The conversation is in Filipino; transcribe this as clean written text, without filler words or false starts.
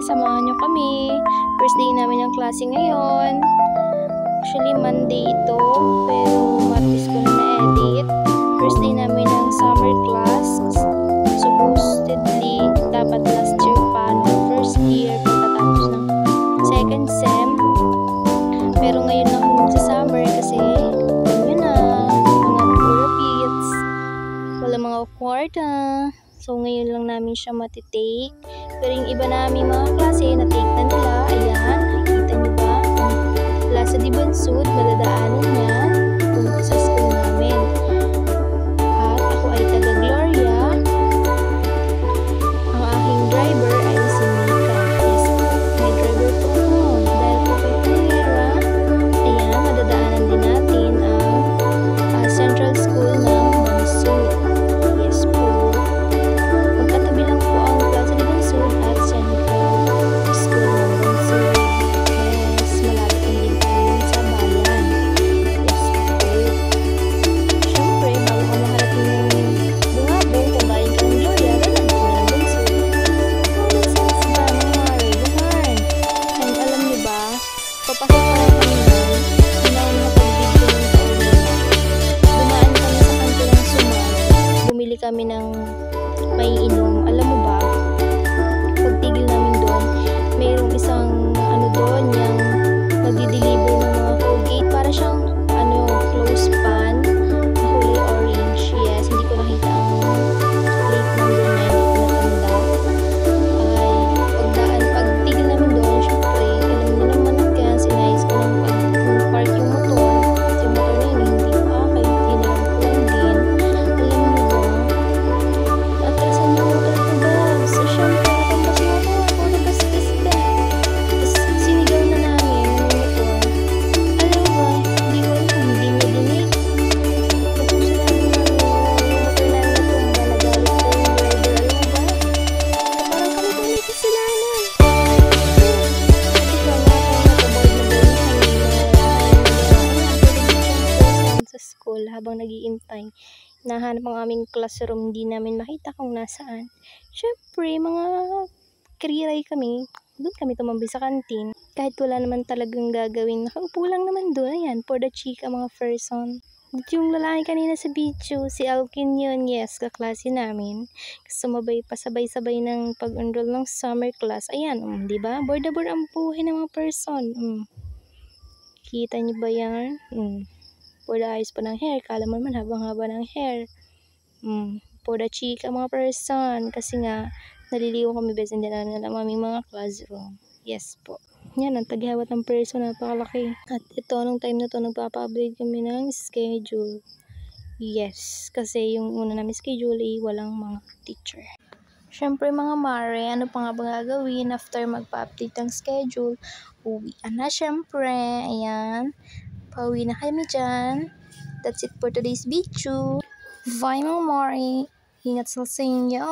samahan nyo kami. First day namin ng klase ngayon. Actually, Monday ito, pero Martes ko na na-edit. First day namin ng summer class. Supposedly, dapat last year pa, first year, pagkatapos ng second sem. Pero ngayon lang kami sa summer kasi, yun na, mga repeats, wala mga kwarta. So, ngayon lang namin siya matitake. Pero yung iba namin mga klase, na-take na nila. Ayan, nakikita nyo ba? Wala sa Dibansud, madadaanan niya punta sa school namin. At ako ay taga Gloria. Ang aking driver ay si Mika. Yes, may driver po ako. Dahil po kay Pera. Ayan, madadaanan din natin ang Central School ng Bansud. Yes po. Magkatabi lang po ang Plaza Dibansud at Central School ng Bansud. Yes, malapit din tayo sa bayan. Yes po. Siyempre, bago ka makarating ng Bungabong, kung galing ka ng Gloria, dalan ka na ng Bansud. Common sense ba, mga regular? And alam niyo ba, papasok pa lang kami nun, hindi na ako nakapag-video ng taon. Dumaan kami sa kanto ng Suman. Bumili kami ng may inom. Alam mo ba, pagtigil namin doon, mayroong isang doon, yung nagdi-deliver ng mga Colgate. Para siyang close pan na kulay orange. Yes, hindi ko nakita ang plate number na hindi ko natanda. Ay, pagtigil namin doon, syempre, alam niyo naman agad, sinayos ko ng park yung motor. Kasi yung motor na yun, hindi pa, kaya tinalang ko lang din. Alam niyo ba, natasan yung motor ko ba? So, syempre, natampas yung motor ko, nagkaskas ka. Tapos, sinigaw na namin yung motor. Alam mo ba, hindi ko alam, hindi niya dinig. Tapos, sinabi namin yung motor namin natumba, nagalit ko yung driver. Alam mo ba? Parang kami kung may kasalanan. Ikaw nga, kung nakaboard na doon sa school habang nag-iintay. Nahanap ang aming classroom, hindi namin makita kung nasaan. Syempre, mga kriray kami. Doon kami tumambay sa kantin. Kahit wala naman talagang gagawin, nakaupo lang naman doon. Ayan, for the chika mga person. At yung lalaki kanina sa video, si Alkin yun, yes, kaklase namin. Sumabay pa, sabay-sabay ng pag-enroll ng summer class. Ayan, di ba? Board na board ang buhay ng mga person. Kita niyo ba yan? For the ayos pa ng hair, kala mo naman habang-haba ng hair. For the chika mga person, kasi nga, naliliw kami bes, hindi namin alam aming mga classroom. Yes po. Yan, ang taghawat ng person, napakalaki. At ito, nung time na to, nagpapa-update kami ng schedule. Yes, kasi yung una namin schedule ay walang mga teacher. Siyempre mga mare, ano pa nga ba gagawin after magpa-update ng schedule? Uwian na siyempre. Ayan. Pauwi na kami dyan. That's it for today's video. Bye mga mare. Ingat sa inyo.